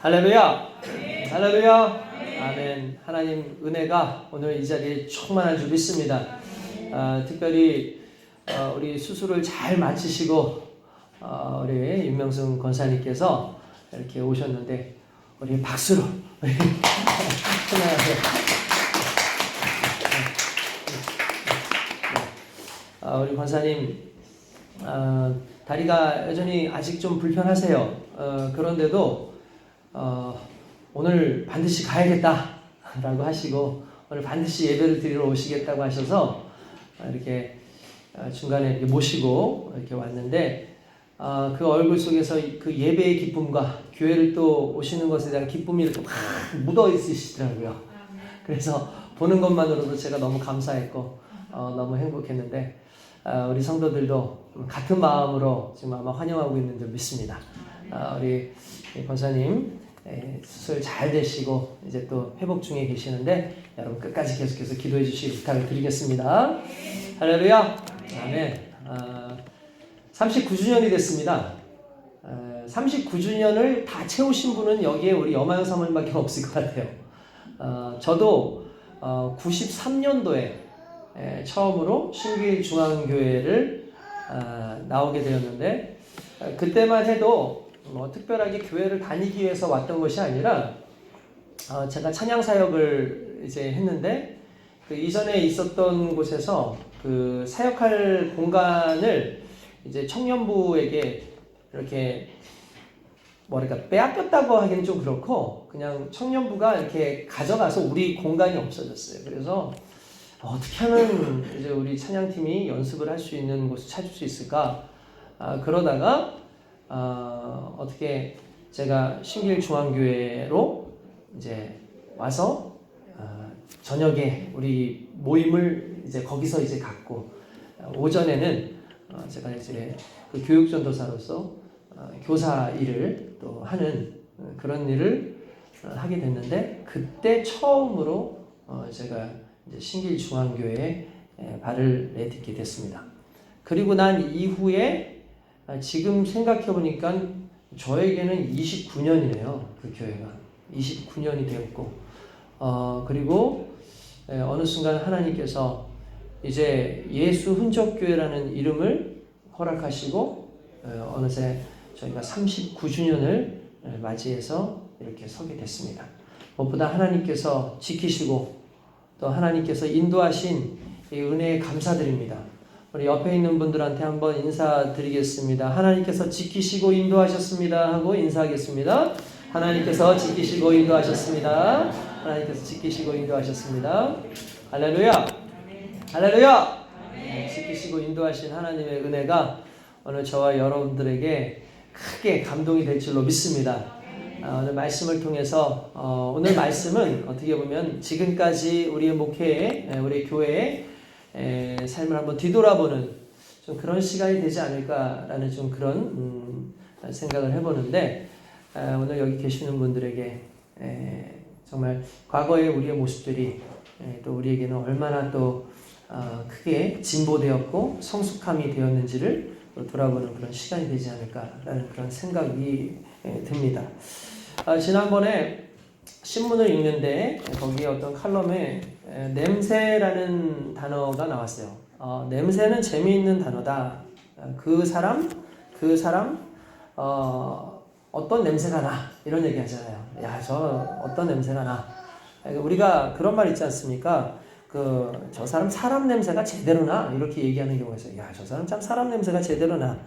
할렐루야! 할렐루야! 아멘. 하나님 은혜가 오늘 이 자리에 충만한 줄 믿습니다. 특별히 우리 수술을 잘 마치시고 우리 윤명승 권사님께서 이렇게 오셨는데 우리 박수로 환영하세요. 우리 권사님 다리가 여전히 아직 좀 불편하세요. 그런데도 오늘 반드시 가야겠다라고 하시고 오늘 반드시 예배를 드리러 오시겠다고 하셔서 이렇게 중간에 이렇게 모시고 이렇게 왔는데 그 얼굴 속에서 그 예배의 기쁨과 교회를 또 오시는 것에 대한 기쁨이 이렇게 막 묻어 있으시더라고요. 그래서 보는 것만으로도 제가 너무 감사했고 너무 행복했는데 우리 성도들도 같은 마음으로 지금 아마 환영하고 있는 줄 믿습니다. 우리 권사님 수술 잘 되시고 이제 또 회복 중에 계시는데 여러분 끝까지 계속해서 기도해 주시기 부탁을 드리겠습니다. 할렐루야. 아멘. 39주년이 됐습니다. 39주년을 다 채우신 분은 여기에 우리 여마영 사모님밖에 없을 것 같아요. 저도 93년도에 처음으로 신길 중앙교회를 나오게 되었는데 그때만 해도 특별하게 교회를 다니기 위해서 왔던 것이 아니라 제가 찬양 사역을 이제 했는데 그 이전에 있었던 곳에서 그 사역할 공간을 이제 청년부에게 이렇게 뭐랄까 빼앗겼다고 하기는 좀 그렇고 그냥 청년부가 이렇게 가져가서 우리 공간이 없어졌어요. 그래서 어떻게 하면 이제 우리 찬양팀이 연습을 할 수 있는 곳을 찾을 수 있을까? 그러다가 어떻게 제가 신길중앙교회로 이제 와서 저녁에 우리 모임을 이제 거기서 이제 갖고 오전에는 제가 이제 그 교육전도사로서 교사 일을 또 하는 그런 일을 하게 됐는데 그때 처음으로 제가 이제 신길중앙교회에 발을 내딛게 됐습니다. 그리고 난 이후에 지금 생각해보니까 저에게는 29년이네요. 그 교회가 29년이 되었고 그리고 어느 순간 하나님께서 이제 예수 흔적교회라는 이름을 허락하시고 어느새 저희가 39주년을 맞이해서 이렇게 서게 됐습니다. 무엇보다 하나님께서 지키시고 또 하나님께서 인도하신 이 은혜에 감사드립니다. 우리 옆에 있는 분들한테 한번 인사드리겠습니다. 하나님께서 지키시고 인도하셨습니다 하고 인사하겠습니다. 하나님께서 지키시고 인도하셨습니다. 하나님께서 지키시고 인도하셨습니다. 할렐루야. 할렐루야. 지키시고 인도하신 하나님의 은혜가 오늘 저와 여러분들에게 크게 감동이 될 줄로 믿습니다. 오늘 말씀을 통해서 오늘 말씀은 어떻게 보면 지금까지 우리의 목회에 우리 교회에 삶을 한번 뒤돌아보는 좀 그런 시간이 되지 않을까라는 좀 그런 생각을 해보는데 오늘 여기 계시는 분들에게 정말 과거의 우리의 모습들이 또 우리에게는 얼마나 또 크게 진보되었고 성숙함이 되었는지를 돌아보는 그런 시간이 되지 않을까라는 그런 생각이 듭니다. 지난번에 신문을 읽는데 거기에 어떤 칼럼에 냄새라는 단어가 나왔어요. 냄새는 재미있는 단어다. 그 사람 어떤 냄새가 나 이런 얘기 하잖아요. 야, 저 어떤 냄새가 나. 우리가 그런 말 있지 않습니까? 저 사람 냄새가 제대로 나 이렇게 얘기하는 경우가 있어요. 야, 저 사람 참 사람 냄새가 제대로 나.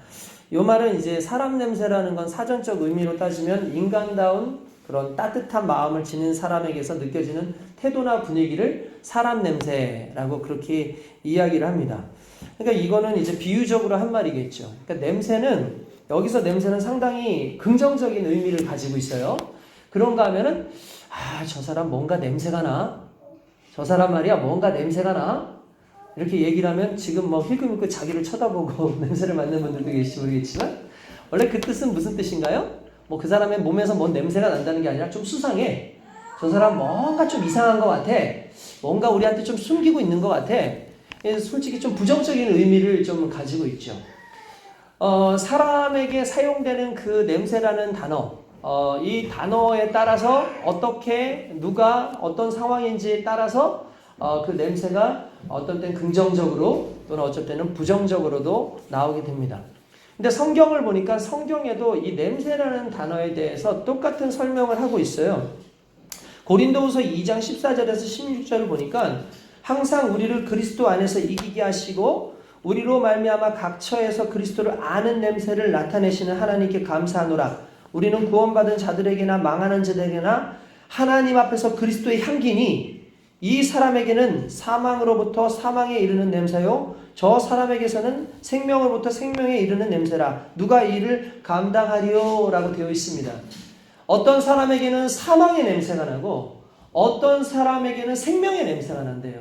이 말은 이제 사람 냄새라는 건 사전적 의미로 따지면 인간다운 그런 따뜻한 마음을 지닌 사람에게서 느껴지는 태도나 분위기를 사람 냄새라고 그렇게 이야기를 합니다. 그러니까 이거는 이제 비유적으로 한 말이겠죠. 그러니까 여기서 냄새는 상당히 긍정적인 의미를 가지고 있어요. 그런가 하면은 저 사람 뭔가 냄새가 나. 저 사람 말이야 뭔가 냄새가 나. 이렇게 얘기를 하면 지금 힐끔힐끔 자기를 쳐다보고 냄새를 맡는 분들도 계실지 모르겠지만 원래 그 뜻은 무슨 뜻인가요? 그 사람의 몸에서 뭔 냄새가 난다는 게 아니라 좀 수상해. 저 사람 뭔가 좀 이상한 것 같아. 뭔가 우리한테 좀 숨기고 있는 것 같아. 그래서 솔직히 좀 부정적인 의미를 좀 가지고 있죠. 사람에게 사용되는 그 냄새라는 단어, 이 단어에 따라서 어떻게 누가 어떤 상황인지에 따라서 그 냄새가 어떤 때는 긍정적으로 또는 어쩔 때는 부정적으로도 나오게 됩니다. 근데 성경을 보니까 성경에도 이 냄새라는 단어에 대해서 똑같은 설명을 하고 있어요. 고린도후서 2장 14절에서 16절을 보니까 항상 우리를 그리스도 안에서 이기게 하시고 우리로 말미암아 각 처에서 그리스도를 아는 냄새를 나타내시는 하나님께 감사하노라. 우리는 구원받은 자들에게나 망하는 자들에게나 하나님 앞에서 그리스도의 향기니 이 사람에게는 사망으로부터 사망에 이르는 냄새요 저 사람에게서는 생명으로부터 생명에 이르는 냄새라. 누가 이를 감당하리요? 라고 되어 있습니다. 어떤 사람에게는 사망의 냄새가 나고 어떤 사람에게는 생명의 냄새가 난대요.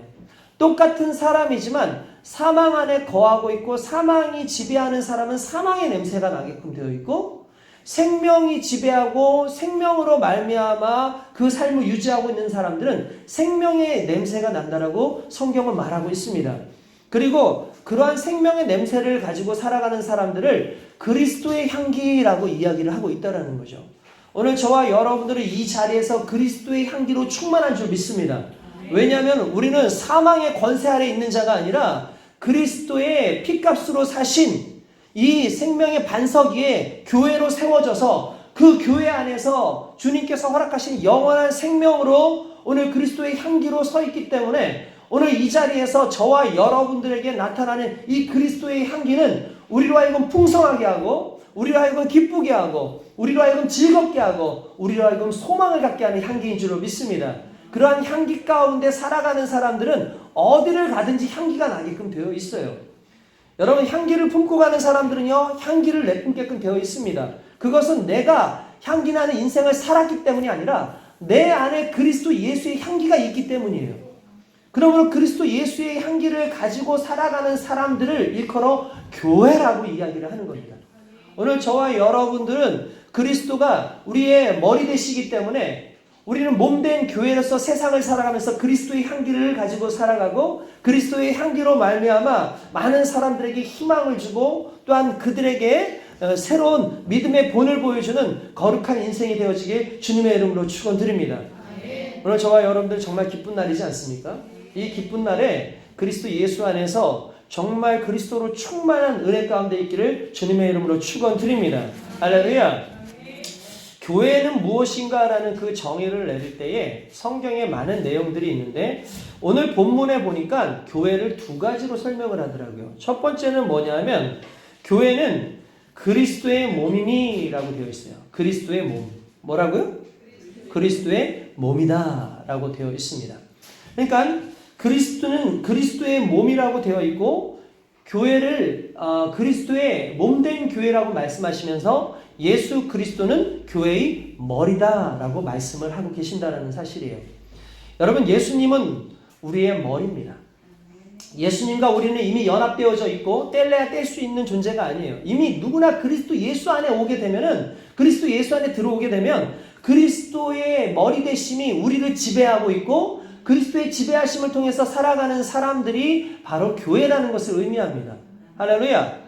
똑같은 사람이지만 사망 안에 거하고 있고 사망이 지배하는 사람은 사망의 냄새가 나게끔 되어 있고 생명이 지배하고 생명으로 말미암아 그 삶을 유지하고 있는 사람들은 생명의 냄새가 난다라고 성경은 말하고 있습니다. 그리고 그러한 생명의 냄새를 가지고 살아가는 사람들을 그리스도의 향기라고 이야기를 하고 있다는 거죠. 오늘 저와 여러분들은 이 자리에서 그리스도의 향기로 충만한 줄 믿습니다. 왜냐하면 우리는 사망의 권세 아래 있는 자가 아니라 그리스도의 피값으로 사신 이 생명의 반석 위에 교회로 세워져서 그 교회 안에서 주님께서 허락하신 영원한 생명으로 오늘 그리스도의 향기로 서 있기 때문에 오늘 이 자리에서 저와 여러분들에게 나타나는 이 그리스도의 향기는 우리로 하여금 풍성하게 하고 우리로 하여금 기쁘게 하고 우리로 하여금 즐겁게 하고 우리로 하여금 소망을 갖게 하는 향기인 줄로 믿습니다. 그러한 향기 가운데 살아가는 사람들은 어디를 가든지 향기가 나게끔 되어 있어요. 여러분 향기를 품고 가는 사람들은요 향기를 내뿜게끔 되어 있습니다. 그것은 내가 향기 나는 인생을 살았기 때문이 아니라 내 안에 그리스도 예수의 향기가 있기 때문이에요. 그러므로 그리스도 예수의 향기를 가지고 살아가는 사람들을 일컬어 교회라고 이야기를 하는 겁니다. 오늘 저와 여러분들은 그리스도가 우리의 머리 되시기 때문에 우리는 몸된 교회로서 세상을 살아가면서 그리스도의 향기를 가지고 살아가고 그리스도의 향기로 말미암아 많은 사람들에게 희망을 주고 또한 그들에게 새로운 믿음의 본을 보여주는 거룩한 인생이 되어지길 주님의 이름으로 축원드립니다. 오늘 저와 여러분들 정말 기쁜 날이지 않습니까? 이 기쁜 날에 그리스도 예수 안에서 정말 그리스도로 충만한 은혜 가운데 있기를 주님의 이름으로 축원드립니다. 할렐루야. 교회는 무엇인가라는 그 정의를 내릴 때에 성경에 많은 내용들이 있는데 오늘 본문에 보니까 교회를 두 가지로 설명을 하더라고요. 첫 번째는 뭐냐면 교회는 그리스도의 몸이니 라고 되어 있어요. 그리스도의 몸. 뭐라고요? 그리스도의 몸이다 라고 되어 있습니다. 그러니까 그리스도는 그리스도의 몸이라고 되어 있고 교회를 그리스도의 몸된 교회라고 말씀하시면서 예수 그리스도는 교회의 머리다라고 말씀을 하고 계신다는 사실이에요. 여러분 예수님은 우리의 머리입니다. 예수님과 우리는 이미 연합되어져 있고 뗄래야 뗄 수 있는 존재가 아니에요. 이미 누구나 그리스도 예수 안에 오게 되면은 그리스도 예수 안에 들어오게 되면 그리스도의 머리 되심이 우리를 지배하고 있고 그리스도의 지배하심을 통해서 살아가는 사람들이 바로 교회라는 것을 의미합니다. 할렐루야.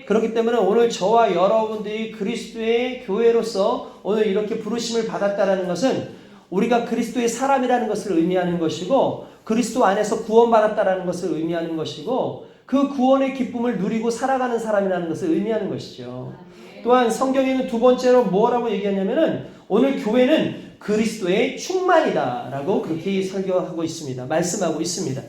그렇기 때문에 오늘 저와 여러분들이 그리스도의 교회로서 오늘 이렇게 부르심을 받았다는 것은 우리가 그리스도의 사람이라는 것을 의미하는 것이고 그리스도 안에서 구원받았다는 것을 의미하는 것이고 그 구원의 기쁨을 누리고 살아가는 사람이라는 것을 의미하는 것이죠. 또한 성경에는 두 번째로 뭐라고 얘기하냐면은 오늘 교회는 그리스도의 충만이다 라고 그렇게 설교하고 있습니다. 말씀하고 있습니다.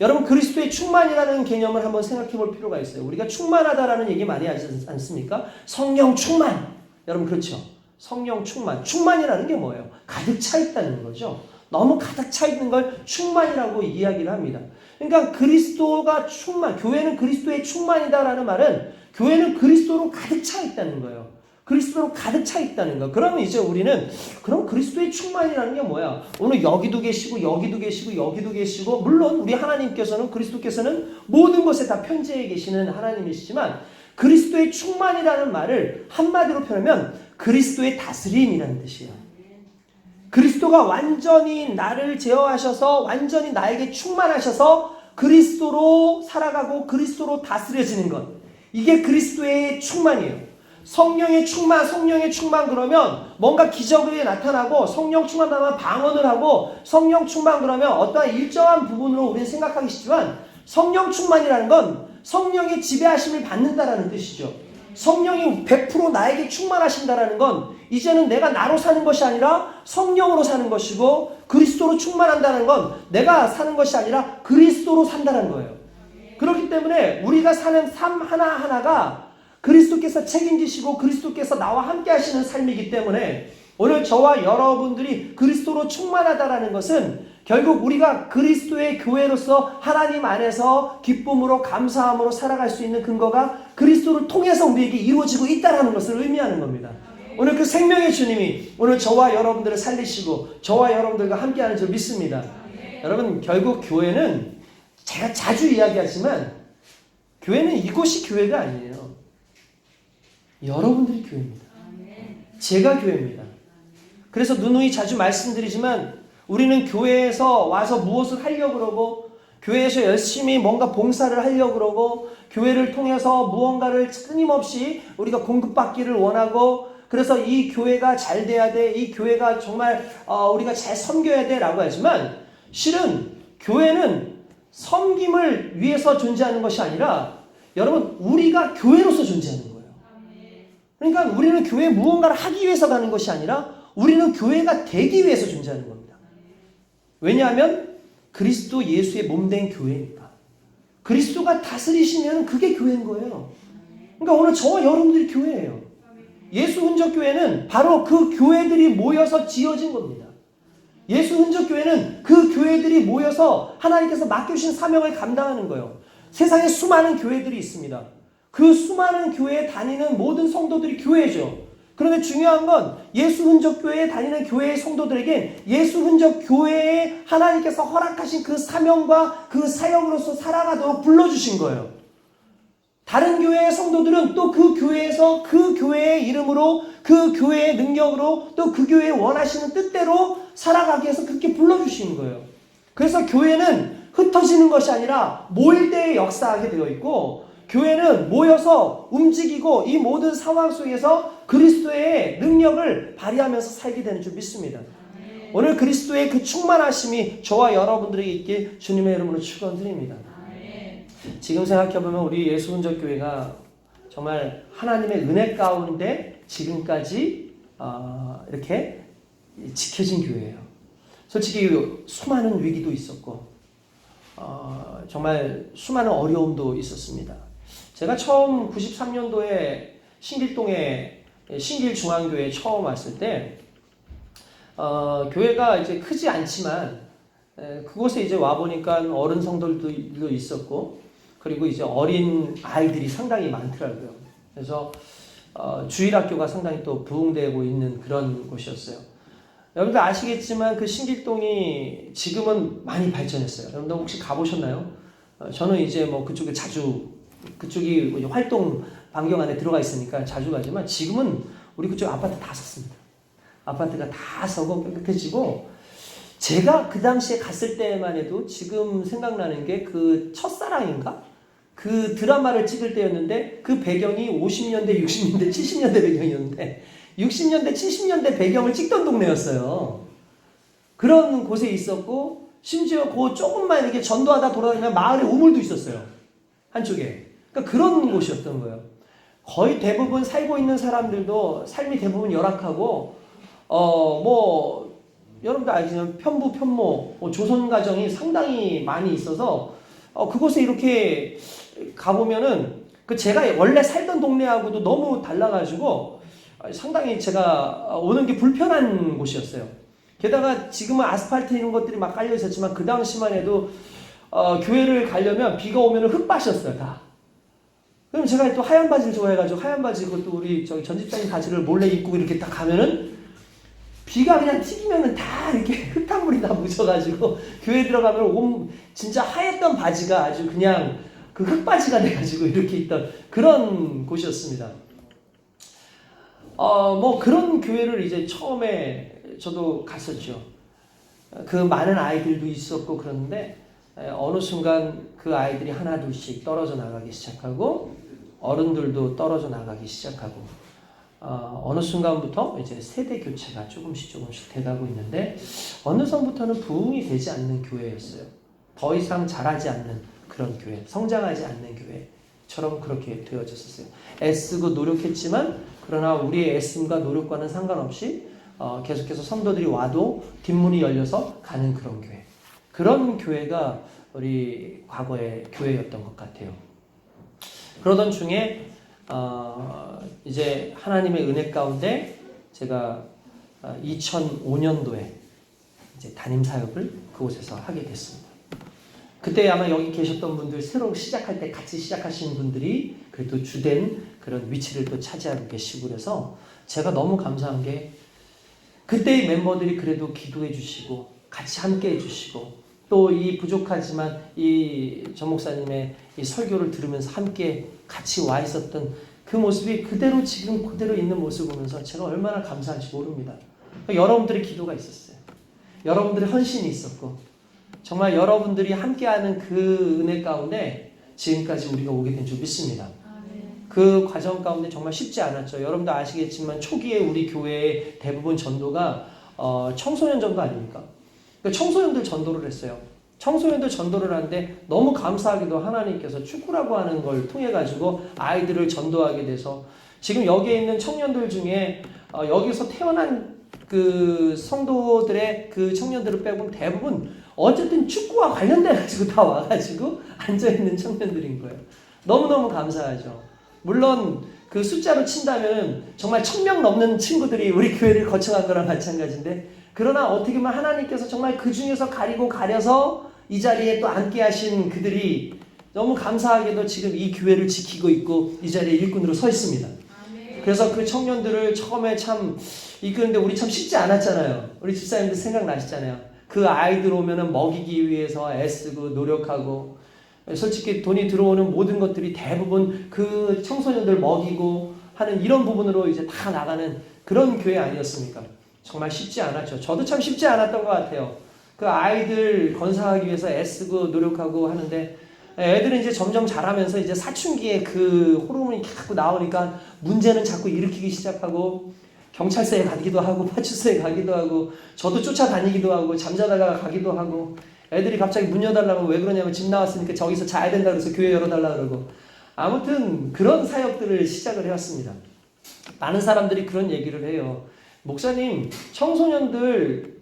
여러분 그리스도의 충만이라는 개념을 한번 생각해 볼 필요가 있어요. 우리가 충만하다라는 얘기 많이 하지 않습니까? 성령 충만. 여러분 그렇죠? 성령 충만. 충만이라는 게 뭐예요? 가득 차 있다는 거죠. 너무 가득 차 있는 걸 충만이라고 이야기를 합니다. 그러니까 그리스도가 충만, 교회는 그리스도의 충만이다라는 말은 교회는 그리스도로 가득 차 있다는 거예요. 그리스도로 가득 차 있다는 거. 그러면 이제 우리는 그럼 그리스도의 충만이라는 게 뭐야? 오늘 여기도 계시고 여기도 계시고 여기도 계시고 물론 우리 하나님께서는 그리스도께서는 모든 것에 다 편재해 계시는 하나님이시지만 그리스도의 충만이라는 말을 한마디로 표현하면 그리스도의 다스림이라는 뜻이에요. 그리스도가 완전히 나를 제어하셔서 완전히 나에게 충만하셔서 그리스도로 살아가고 그리스도로 다스려지는 것. 이게 그리스도의 충만이에요. 성령의 충만 그러면 뭔가 기적이 나타나고 성령 충만하면 방언을 하고 성령 충만 그러면 어떠한 일정한 부분으로 우리는 생각하기 쉽지만 성령 충만이라는 건 성령의 지배하심을 받는다라는 뜻이죠. 성령이 100% 나에게 충만하신다라는 건 이제는 내가 나로 사는 것이 아니라 성령으로 사는 것이고 그리스도로 충만한다는 건 내가 사는 것이 아니라 그리스도로 산다는 거예요. 그렇기 때문에 우리가 사는 삶 하나하나가 그리스도께서 책임지시고 그리스도께서 나와 함께 하시는 삶이기 때문에 오늘 저와 여러분들이 그리스도로 충만하다라는 것은 결국 우리가 그리스도의 교회로서 하나님 안에서 기쁨으로 감사함으로 살아갈 수 있는 근거가 그리스도를 통해서 우리에게 이루어지고 있다는 것을 의미하는 겁니다. 오늘 그 생명의 주님이 오늘 저와 여러분들을 살리시고 저와 여러분들과 함께하는 줄 믿습니다. 여러분 결국 교회는 제가 자주 이야기하지만 교회는 이곳이 교회가 아니에요. 여러분들이 교회입니다. 제가 교회입니다. 그래서 누누이 자주 말씀드리지만 우리는 교회에서 와서 무엇을 하려고 그러고 교회에서 열심히 뭔가 봉사를 하려고 그러고 교회를 통해서 무언가를 끊임없이 우리가 공급받기를 원하고 그래서 이 교회가 잘 돼야 돼, 이 교회가 정말 우리가 잘 섬겨야 돼 라고 하지만 실은 교회는 섬김을 위해서 존재하는 것이 아니라 여러분 우리가 교회로서 존재하는 거예요. 그러니까 우리는 교회에 무언가를 하기 위해서 가는 것이 아니라 우리는 교회가 되기 위해서 존재하는 겁니다. 왜냐하면 그리스도 예수의 몸된 교회니까. 그리스도가 다스리시면 그게 교회인 거예요. 그러니까 오늘 저와 여러분들이 교회예요. 예수 흔적교회는 바로 그 교회들이 모여서 지어진 겁니다. 예수 흔적교회는 그 교회들이 모여서 하나님께서 맡겨주신 사명을 감당하는 거예요. 세상에 수많은 교회들이 있습니다. 그 수많은 교회에 다니는 모든 성도들이 교회죠. 그런데 중요한 건 예수 흔적교회에 다니는 교회의 성도들에게 예수 흔적교회에 하나님께서 허락하신 그 사명과 그 사역으로서 살아가도록 불러주신 거예요. 다른 교회의 성도들은 또 그 교회에서 그 교회의 이름으로 그 교회의 능력으로 또 그 교회의 원하시는 뜻대로 살아가기 위해서 그렇게 불러주시는 거예요. 그래서 교회는 흩어지는 것이 아니라 모일 때 역사하게 되어 있고 교회는 모여서 움직이고 이 모든 상황 속에서 그리스도의 능력을 발휘하면서 살게 되는 줄 믿습니다. 오늘 그리스도의 그 충만하심이 저와 여러분들에게 있길 주님의 이름으로 축원드립니다. 지금 생각해보면 우리 예수흔적교회가 정말 하나님의 은혜 가운데 지금까지 이렇게 지켜진 교회예요. 솔직히 수많은 위기도 있었고 정말 수많은 어려움도 있었습니다. 제가 처음 93년도에 신길동에 신길중앙교회에 처음 왔을 때 교회가 이제 크지 않지만 그곳에 이제 와 보니까 어른 성도들도 있었고 그리고 이제 어린 아이들이 상당히 많더라고요. 그래서 주일학교가 상당히 또 부흥되고 있는 그런 곳이었어요. 여러분들 아시겠지만 그 신길동이 지금은 많이 발전했어요. 여러분들 혹시 가보셨나요? 저는 이제 뭐 그쪽에 그쪽이 활동 반경 안에 들어가 있으니까 자주 가지만 지금은 우리 그쪽 아파트 다 섰습니다. 아파트가 다 서고 깨끗해지고 제가 그 당시에 갔을 때만 해도 지금 생각나는 게 그 첫사랑인가? 그 드라마를 찍을 때였는데 그 배경이 50년대, 60년대, 70년대 배경이었는데 60년대, 70년대 배경을 찍던 동네였어요. 그런 곳에 있었고 심지어 그 조금만 이렇게 전도하다 돌아다니면 마을에 우물도 있었어요. 한쪽에. 그러니까 그런 곳이었던 거예요. 거의 대부분 살고 있는 사람들도 삶이 대부분 열악하고 뭐 여러분들 알지만 편부, 편모, 조선 가정이 상당히 많이 있어서 그곳에 이렇게 가보면은 그 제가 원래 살던 동네하고도 너무 달라가지고 상당히 제가 오는 게 불편한 곳이었어요. 게다가 지금은 아스팔트 이런 것들이 막 깔려 있었지만 그 당시만 해도 교회를 가려면 비가 오면 흙밭이었어요, 다. 그럼 제가 또 하얀 바지를 좋아해가지고 하얀 바지 그것도 우리 저기 전집사님 바지를 몰래 입고 이렇게 딱 가면은 비가 그냥 튀기면은 다 이렇게 흙탕물이 다 묻혀가지고 교회 들어가면 진짜 하였던 바지가 아주 그냥 그 흙바지가 돼가지고 이렇게 있던 그런 곳이었습니다. 뭐 그런 교회를 이제 처음에 저도 갔었죠. 그 많은 아이들도 있었고 그런데 어느 순간 그 아이들이 하나 둘씩 떨어져 나가기 시작하고 어른들도 떨어져 나가기 시작하고 어느 순간부터 이제 세대 교체가 조금씩 돼가고 있는데 어느 선부터는 부흥이 되지 않는 교회였어요. 더 이상 자라지 않는 그런 교회, 성장하지 않는 교회처럼 그렇게 되어졌었어요. 애쓰고 노력했지만 그러나 우리의 애씀과 노력과는 상관없이 계속해서 성도들이 와도 뒷문이 열려서 가는 그런 교회. 그런 교회가 우리 과거의 교회였던 것 같아요. 그러던 중에 이제 하나님의 은혜 가운데 제가 2005년도에 이제 담임 사역을 그곳에서 하게 됐습니다. 그때 아마 여기 계셨던 분들 새로 시작할 때 같이 시작하신 분들이 그래도 주된 그런 위치를 또 차지하고 계시고 그래서 제가 너무 감사한 게 그때의 멤버들이 그래도 기도해 주시고 같이 함께 해 주시고 또 이 부족하지만 이 전 목사님의 이 설교를 들으면서 함께 같이 와 있었던 그 모습이 그대로 지금 그대로 있는 모습을 보면서 제가 얼마나 감사한지 모릅니다. 여러분들의 기도가 있었어요. 여러분들의 헌신이 있었고 정말 여러분들이 함께하는 그 은혜 가운데 지금까지 우리가 오게 된 줄 믿습니다. 그 과정 가운데 정말 쉽지 않았죠. 여러분도 아시겠지만 초기에 우리 교회의 대부분 전도가 청소년 전도 아닙니까? 그러니까 청소년들 전도를 했어요. 청소년들 전도를 하는데 너무 감사하게도 하나님께서 축구라고 하는 걸 통해 가지고 아이들을 전도하게 돼서 지금 여기에 있는 청년들 중에 여기서 태어난 그 성도들의 그 청년들을 빼고는 대부분 어쨌든 축구와 관련돼 가지고 다 와가지고 앉아 있는 청년들인 거예요. 너무너무 감사하죠. 물론 그 숫자로 친다면 정말 1000명 넘는 친구들이 우리 교회를 거쳐간 거랑 마찬가지인데 그러나 어떻게 보면 하나님께서 정말 그 중에서 가려서 이 자리에 또 앉게 하신 그들이 너무 감사하게도 지금 이 교회를 지키고 있고 이 자리에 일꾼으로 서 있습니다. 그래서 그 청년들을 처음에 참 이끄는데 우리 참 쉽지 않았잖아요. 우리 집사님들 생각나시잖아요. 그 아이들 오면은 먹이기 위해서 애쓰고 노력하고 솔직히 돈이 들어오는 모든 것들이 대부분 그 청소년들 먹이고 하는 이런 부분으로 이제 다 나가는 그런 교회 아니었습니까? 정말 쉽지 않았죠. 저도 참 쉽지 않았던 것 같아요. 그 아이들 건사하기 위해서 애쓰고 노력하고 하는데 애들은 이제 점점 자라면서 이제 사춘기에 그 호르몬이 자꾸 나오니까 문제는 자꾸 일으키기 시작하고 경찰서에 가기도 하고 파출소에 가기도 하고 저도 쫓아다니기도 하고 잠자다가 가기도 하고 애들이 갑자기 문 열어달라고 왜 그러냐면 집 나왔으니까 저기서 자야 된다 그래서 교회 열어달라 그러고 아무튼 그런 사역들을 시작을 해왔습니다. 많은 사람들이 그런 얘기를 해요. 목사님 청소년들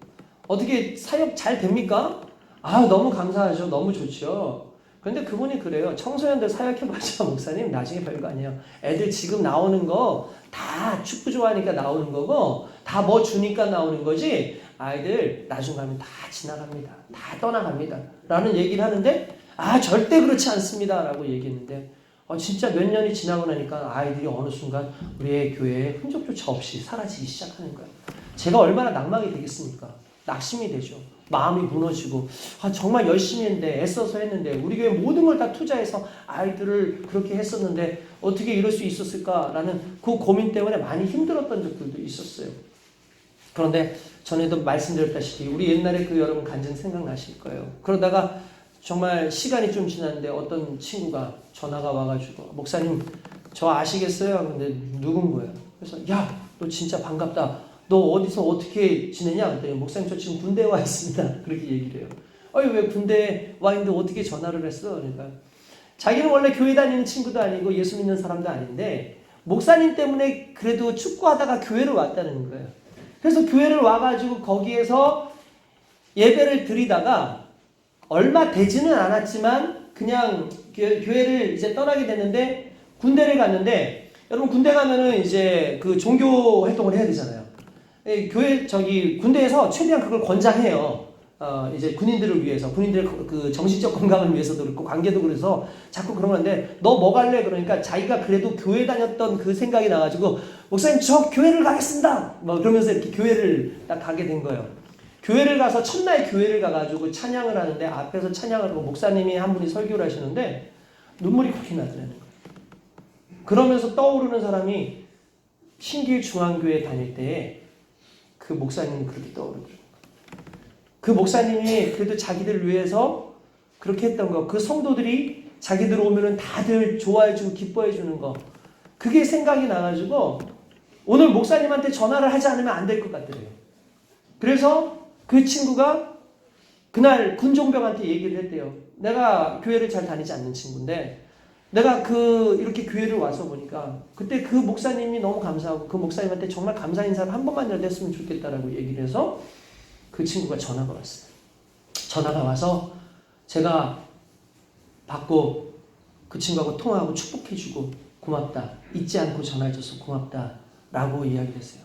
어떻게 사역 잘 됩니까? 너무 감사하죠. 너무 좋죠. 그런데 그분이 그래요. 청소년들 사역해봤자 목사님 나중에 별거 아니에요. 애들 지금 나오는 거 다 축구 좋아하니까 나오는 거고 다 뭐 주니까 나오는 거지 아이들 나중 가면 다 지나갑니다. 다 떠나갑니다. 라는 얘기를 하는데 절대 그렇지 않습니다. 라고 얘기했는데 진짜 몇 년이 지나고 나니까 아이들이 어느 순간 우리의 교회에 흔적조차 없이 사라지기 시작하는 거예요. 제가 얼마나 낙망이 되겠습니까? 낙심이 되죠. 마음이 무너지고 정말 열심히 했는데 애써서 했는데 우리 교회 모든 걸 다 투자해서 아이들을 그렇게 했었는데 어떻게 이럴 수 있었을까라는 그 고민 때문에 많이 힘들었던 적들도 있었어요. 그런데 전에도 말씀드렸다시피 우리 옛날에 그 여러분 간증 생각나실 거예요. 그러다가 정말 시간이 좀 지났는데 어떤 친구가 전화가 와가지고 목사님 저 아시겠어요? 근데 누군 거예요? 그래서 야 너 진짜 반갑다. 너 어디서 어떻게 지내냐? 그랬더니 목사님 저 지금 군대에 와 있습니다. 그렇게 얘기를 해요. 왜 군대에 와 있는데 어떻게 전화를 했어? 그러니까 자기는 원래 교회 다니는 친구도 아니고 예수 믿는 사람도 아닌데 목사님 때문에 그래도 축구하다가 교회를 왔다는 거예요. 그래서 교회를 와가지고 거기에서 예배를 드리다가 얼마 되지는 않았지만 그냥 교회를 이제 떠나게 됐는데 군대를 갔는데 여러분 군대 가면은 이제 그 종교 활동을 해야 되잖아요. 군대에서 최대한 그걸 권장해요. 이제 군인들을 위해서, 군인들의 그 정신적 건강을 위해서도 그렇고, 관계도 그래서 자꾸 그런 건데, 너 뭐 갈래? 그러니까 자기가 그래도 교회 다녔던 그 생각이 나가지고, 목사님, 저 교회를 가겠습니다! 그러면서 이렇게 교회를 딱 가게 된 거예요. 교회를 가서, 첫날 교회를 가가지고 찬양을 하는데, 앞에서 찬양을 하고, 목사님이 한 분이 설교를 하시는데, 눈물이 그렇게 나더라는 거예요. 그러면서 떠오르는 사람이 신길 중앙교회 다닐 때에 그 목사님이 그렇게 떠오르더라고요. 그 목사님이 그래도 자기들 위해서 그렇게 했던 거, 그 성도들이 자기들 오면은 다들 좋아해주고 기뻐해주는 거, 그게 생각이 나가지고 오늘 목사님한테 전화를 하지 않으면 안 될 것 같더래요. 그래서 그 친구가 그날 군종병한테 얘기를 했대요. 내가 교회를 잘 다니지 않는 친구인데 내가 이렇게 교회를 와서 보니까 그때 그 목사님이 너무 감사하고 그 목사님한테 정말 감사 인사를 한 번만이라도 했으면 좋겠다라고 얘기를 해서 그 친구가 전화가 왔어요. 전화가 와서 제가 받고 그 친구하고 통화하고 축복해주고 고맙다. 잊지 않고 전화해줘서 고맙다. 라고 이야기를 했어요.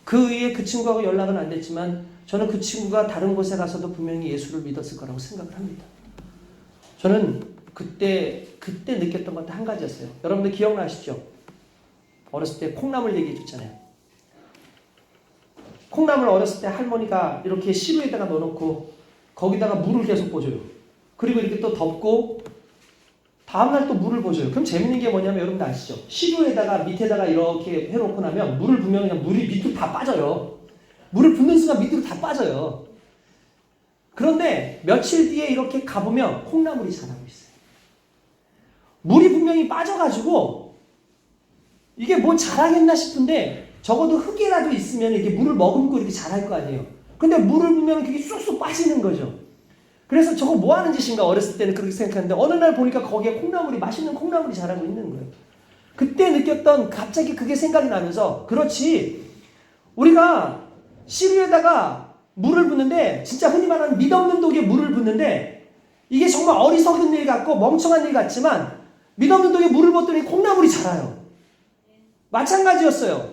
그 후에 그 친구하고 연락은 안 됐지만 저는 그 친구가 다른 곳에 가서도 분명히 예수를 믿었을 거라고 생각을 합니다. 저는 그때 느꼈던 것도 한 가지였어요. 여러분들 기억나시죠? 어렸을 때 콩나물 얘기해 줬잖아요. 콩나물 어렸을 때 할머니가 이렇게 시루에다가 넣어놓고 거기다가 물을 계속 부어줘요. 그리고 이렇게 또 덮고 다음날 또 물을 부어줘요. 그럼 재밌는 게 뭐냐면 여러분들 아시죠? 시루에다가 밑에다가 이렇게 해놓고 나면 물을 부으면 그냥 물이 밑으로 다 빠져요. 물을 붓는 순간 밑으로 다 빠져요. 그런데 며칠 뒤에 이렇게 가보면 콩나물이 자라고 있어요. 물이 분명히 빠져가지고 이게 뭐 자라겠나 싶은데 적어도 흙이라도 있으면 이렇게 물을 머금고 이렇게 자랄 거 아니에요. 근데 물을 부으면 그게 쑥쑥 빠지는 거죠. 그래서 저거 뭐 하는 짓인가 어렸을 때는 그렇게 생각했는데 어느 날 보니까 거기에 콩나물이 맛있는 콩나물이 자라고 있는 거예요. 그때 느꼈던 갑자기 그게 생각이 나면서 그렇지 우리가 시루에다가 물을 붓는데 진짜 흔히 말하는 믿없는 독에 물을 붓는데 이게 정말 어리석은 일 같고 멍청한 일 같지만 믿없는 독에 물을 붓더니 콩나물이 자라요. 마찬가지였어요.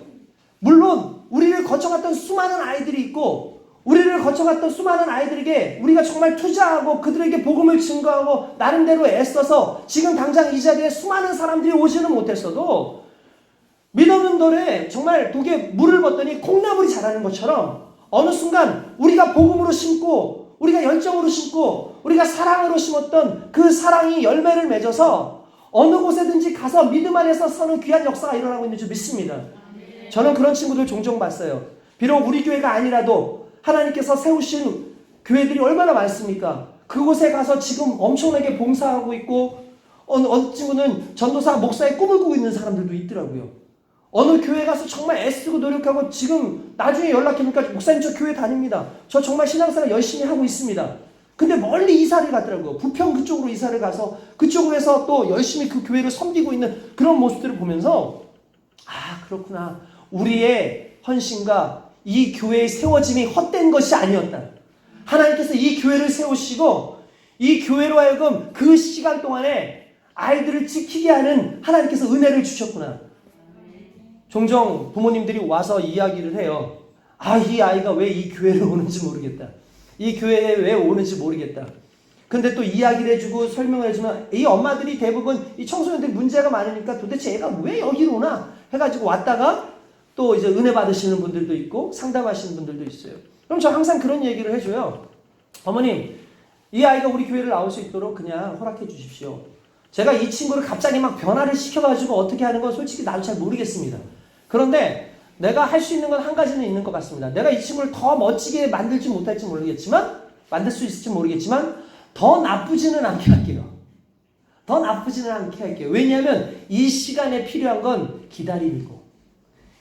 물론 우리를 거쳐갔던 수많은 아이들이 있고 우리를 거쳐갔던 수많은 아이들에게 우리가 정말 투자하고 그들에게 복음을 증거하고 나름대로 애써서 지금 당장 이 자리에 수많은 사람들이 오지는 못했어도 믿없는 돌에 정말 독에 물을 붓더니 콩나물이 자라는 것처럼 어느 순간 우리가 복음으로 심고 우리가 열정으로 심고 우리가 사랑으로 심었던 그 사랑이 열매를 맺어서 어느 곳에든지 가서 믿음 안에서 서는 귀한 역사가 일어나고 있는 줄 믿습니다. 저는 그런 친구들 종종 봤어요. 비록 우리 교회가 아니라도 하나님께서 세우신 교회들이 얼마나 많습니까? 그곳에 가서 지금 엄청나게 봉사하고 있고 어느 친구는 전도사 목사의 꿈을 꾸고 있는 사람들도 있더라고요. 어느 교회 가서 정말 애쓰고 노력하고 지금 나중에 연락해보니까 목사님 저 교회 다닙니다. 저 정말 신앙생활 열심히 하고 있습니다. 근데 멀리 이사를 갔더라고요. 부평 그쪽으로 이사를 가서 그쪽으로 해서 또 열심히 그 교회를 섬기고 있는 그런 모습들을 보면서 아 그렇구나. 우리의 헌신과 이 교회의 세워짐이 헛된 것이 아니었다. 하나님께서 이 교회를 세우시고 이 교회로 하여금 그 시간 동안에 아이들을 지키게 하는 하나님께서 은혜를 주셨구나. 종종 부모님들이 와서 이야기를 해요. 아, 이 아이가 왜 이 교회를 오는지 모르겠다. 이 교회에 왜 오는지 모르겠다. 근데 또 이야기를 해주고 설명을 해주면 이 엄마들이 대부분 이 청소년들이 문제가 많으니까 도대체 애가 왜 여기로 오나 해가지고 왔다가 또 이제 은혜 받으시는 분들도 있고 상담하시는 분들도 있어요. 그럼 저 항상 그런 얘기를 해줘요. 어머님, 이 아이가 우리 교회를 나올 수 있도록 그냥 허락해 주십시오. 제가 이 친구를 갑자기 막 변화를 시켜가지고 어떻게 하는 건 솔직히 나도 잘 모르겠습니다. 그런데 내가 할 수 있는 건 한 가지는 있는 것 같습니다. 내가 이 친구를 더 멋지게 만들지 못할지 모르겠지만 만들 수 있을지 모르겠지만 더 나쁘지는 않게 할게요. 더 나쁘지는 않게 할게요. 왜냐하면 이 시간에 필요한 건 기다림이고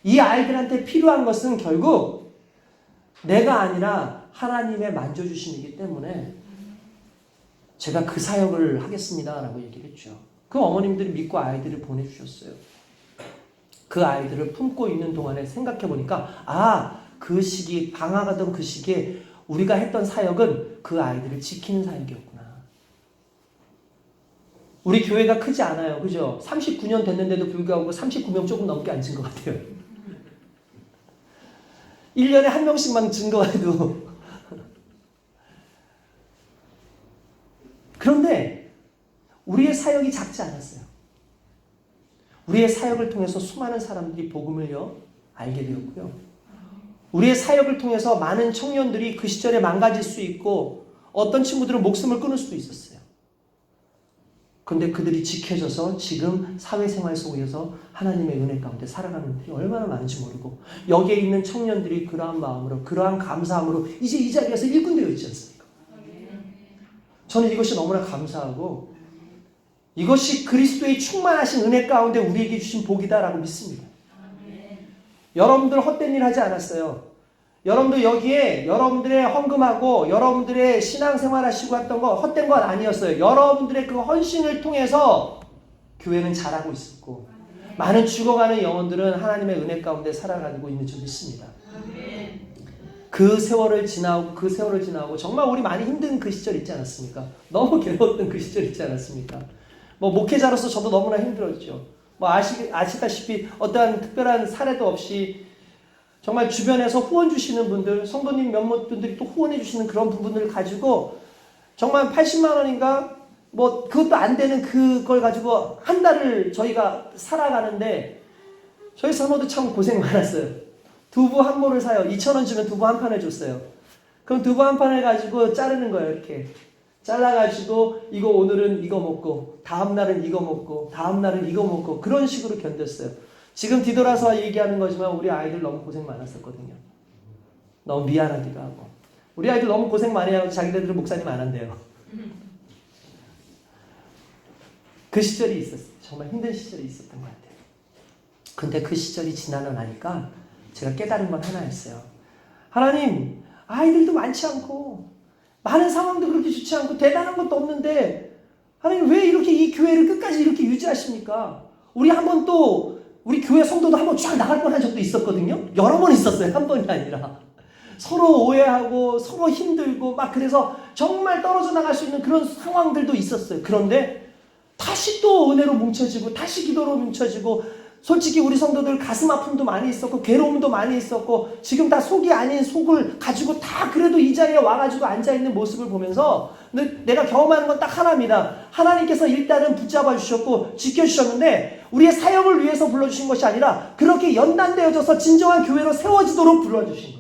이 아이들한테 필요한 것은 결국 내가 아니라 하나님의 만져주심이기 때문에 제가 그 사역을 하겠습니다 라고 얘기를 했죠. 그 어머님들이 믿고 아이들을 보내주셨어요. 그 아이들을 품고 있는 동안에 생각해보니까 아, 그 시기 방황하던 그 시기에 우리가 했던 사역은 그 아이들을 지키는 사역이었구나. 우리 교회가 크지 않아요. 그죠? 39년 됐는데도 불구하고 39명 조금 넘게 앉은 것 같아요. 1년에 한 명씩만 증거해도. 그런데 우리의 사역이 작지 않았어요. 우리의 사역을 통해서 수많은 사람들이 복음을요 알게 되었고요. 우리의 사역을 통해서 많은 청년들이 그 시절에 망가질 수 있고 어떤 친구들은 목숨을 끊을 수도 있었어요. 그런데 그들이 지켜져서 지금 사회생활 속에서 하나님의 은혜 가운데 살아가는 분들이 얼마나 많은지 모르고 여기에 있는 청년들이 그러한 마음으로 그러한 감사함으로 이제 이 자리에서 일꾼되어 있지 않습니까? 저는 이것이 너무나 감사하고 이것이 그리스도의 충만하신 은혜 가운데 우리에게 주신 복이다라고 믿습니다. 여러분들 헛된 일 하지 않았어요. 여러분들 여기에 여러분들의 헌금하고 여러분들의 신앙생활 하시고 했던 거 헛된 건 아니었어요. 여러분들의 그 헌신을 통해서 교회는 자라고 있었고 많은 죽어가는 영혼들은 하나님의 은혜 가운데 살아가고 있는 줄 믿습니다. 그 세월을 지나고 정말 우리 많이 힘든 그 시절 있지 않았습니까? 너무 괴로웠던 그 시절 있지 않았습니까? 뭐 목회자로서 저도 너무나 힘들었죠. 뭐 아시다시피 어떠한 특별한 사례도 없이 정말 주변에서 후원 주시는 분들, 성도님 몇몇 분들이 또 후원해 주시는 그런 부분들을 가지고 정말 80만 원인가 뭐 그것도 안 되는 그걸 가지고 한 달을 저희가 살아가는데 저희 사모도 참 고생 많았어요. 두부 한 모를 사요. 2,000원 주면 두부 한 판을 줬어요. 그럼 두부 한 판을 가지고 자르는 거예요. 이렇게 잘라가지고 이거 오늘은 이거 먹고 다음날은 이거 먹고 다음날은 이거 먹고 그런 식으로 견뎠어요. 지금 뒤돌아서 얘기하는 거지만 우리 아이들 너무 고생 많았었거든요. 너무 미안하기도 하고 우리 아이들 너무 고생 많이 하고 자기네들은 목사님 안 한대요. 그 시절이 있었어요. 정말 힘든 시절이 있었던 것 같아요. 근데 그 시절이 지나고 나니까 제가 깨달은 건 하나였어요. 하나님, 아이들도 많지 않고 많은 상황도 그렇게 좋지 않고 대단한 것도 없는데 하나님 왜 이렇게 이 교회를 끝까지 이렇게 유지하십니까? 우리 한번 또 우리 교회 성도도 한번 쫙 나갈 뻔한 적도 있었거든요. 여러 번 있었어요. 한 번이 아니라. 서로 오해하고 서로 힘들고 막 그래서 정말 떨어져 나갈 수 있는 그런 상황들도 있었어요. 그런데 다시 또 은혜로 뭉쳐지고 다시 기도로 뭉쳐지고 솔직히 우리 성도들 가슴 아픔도 많이 있었고 괴로움도 많이 있었고 지금 다 속이 아닌 속을 가지고 다 그래도 이 자리에 와가지고 앉아있는 모습을 보면서 내가 경험하는 건 딱 하나입니다. 하나님께서 일단은 붙잡아 주셨고 지켜주셨는데 우리의 사역을 위해서 불러주신 것이 아니라 그렇게 연단되어져서 진정한 교회로 세워지도록 불러주신 거예요.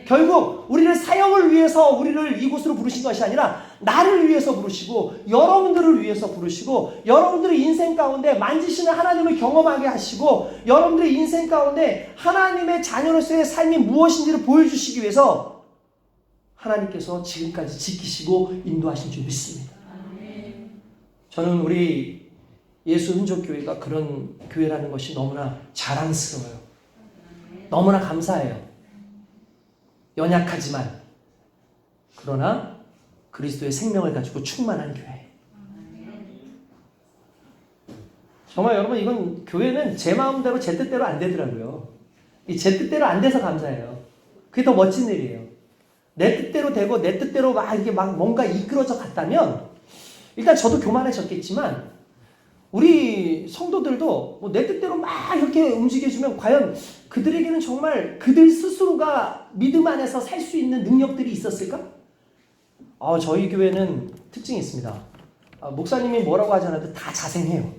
결국 우리를 사역을 위해서 우리를 이곳으로 부르신 것이 아니라 나를 위해서 부르시고 여러분들을 위해서 부르시고 여러분들의 인생 가운데 만지시는 하나님을 경험하게 하시고 여러분들의 인생 가운데 하나님의 자녀로서의 삶이 무엇인지를 보여주시기 위해서 하나님께서 지금까지 지키시고 인도하신 줄 믿습니다. 저는 우리 예수 흔적교회가 그런 교회라는 것이 너무나 자랑스러워요. 너무나 감사해요. 연약하지만 그러나 그리스도의 생명을 가지고 충만한 교회. 정말 여러분 이건 교회는 제 마음대로 제 뜻대로 안 되더라고요. 이 제 뜻대로 안 돼서 감사해요. 그게 더 멋진 일이에요. 내 뜻대로 되고 내 뜻대로 막 이렇게 막 뭔가 이끌어져 갔다면 일단 저도 교만해졌겠지만 우리 성도들도 뭐 내 뜻대로 막 이렇게 움직여주면 과연 그들에게는 정말 그들 스스로가 믿음 안에서 살 수 있는 능력들이 있었을까? 저희 교회는 특징이 있습니다. 목사님이 뭐라고 하지 않아도 다 자생해요.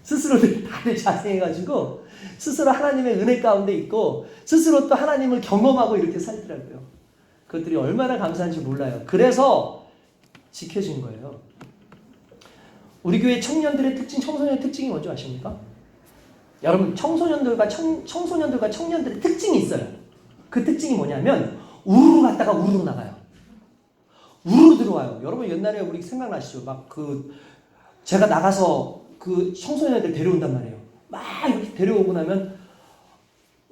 스스로들 다들 자생해가지고 스스로 하나님의 은혜 가운데 있고 스스로 또 하나님을 경험하고 이렇게 살더라고요. 그것들이 얼마나 감사한지 몰라요. 그래서 지켜진 거예요. 우리 교회 청년들의 특징, 청소년의 특징이 뭔지 아십니까? 여러분 청소년들과 청년들의 특징이 있어요. 그 특징이 뭐냐면 우르르 갔다가 우르르 나가요. 우르르 들어와요. 여러분 옛날에 우리 생각나시죠? 막 제가 나가서 그 청소년들 데려온단 말이에요. 막 이렇게 데려오고 나면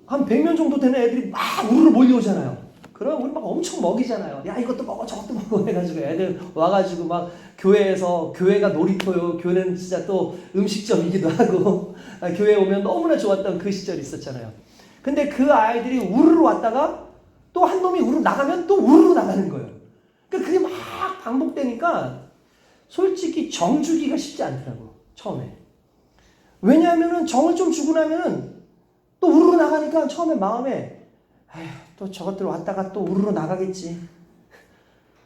한 100명 정도 되는 애들이 막 우르르 몰려오잖아요. 그럼 우리 막 엄청 먹이잖아요. 야 이것도 먹어 저것도 먹어 해가지고 애들 와가지고 막 교회가 놀이터요. 교회는 진짜 또 음식점이기도 하고 교회에 오면 너무나 좋았던 그 시절이 있었잖아요. 근데 그 아이들이 우르르 왔다가 또 한 놈이 우르르 나가면 또 우르르 나가는 거예요. 그러니까 그게 막 반복되니까 솔직히 정 주기가 쉽지 않더라고 처음에. 왜냐하면은 정을 좀 주고 나면은 또 우르르 나가니까 처음에 마음에 에휴, 또 저것들 왔다가 또 우르르 나가겠지.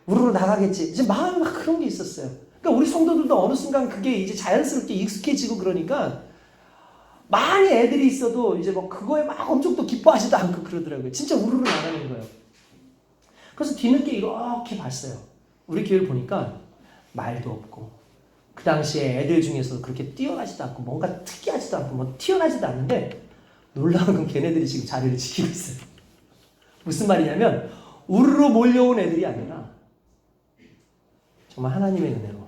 우르르 나가겠지. 이제 마음에 막 그런 게 있었어요. 그러니까 우리 성도들도 어느 순간 그게 이제 자연스럽게 익숙해지고 그러니까 많이 애들이 있어도 이제 뭐 그거에 막 엄청 또 기뻐하지도 않고 그러더라고요. 진짜 우르르 나가는 거예요. 그래서 뒤늦게 이렇게 봤어요. 우리 교회를 보니까 말도 없고 그 당시에 애들 중에서 그렇게 뛰어나지도 않고 뭔가 특이하지도 않고 뭐 튀어나지도 않는데 놀라운 건 걔네들이 지금 자리를 지키고 있어요. 무슨 말이냐면 우르르 몰려온 애들이 아니라 정말 하나님의 은혜로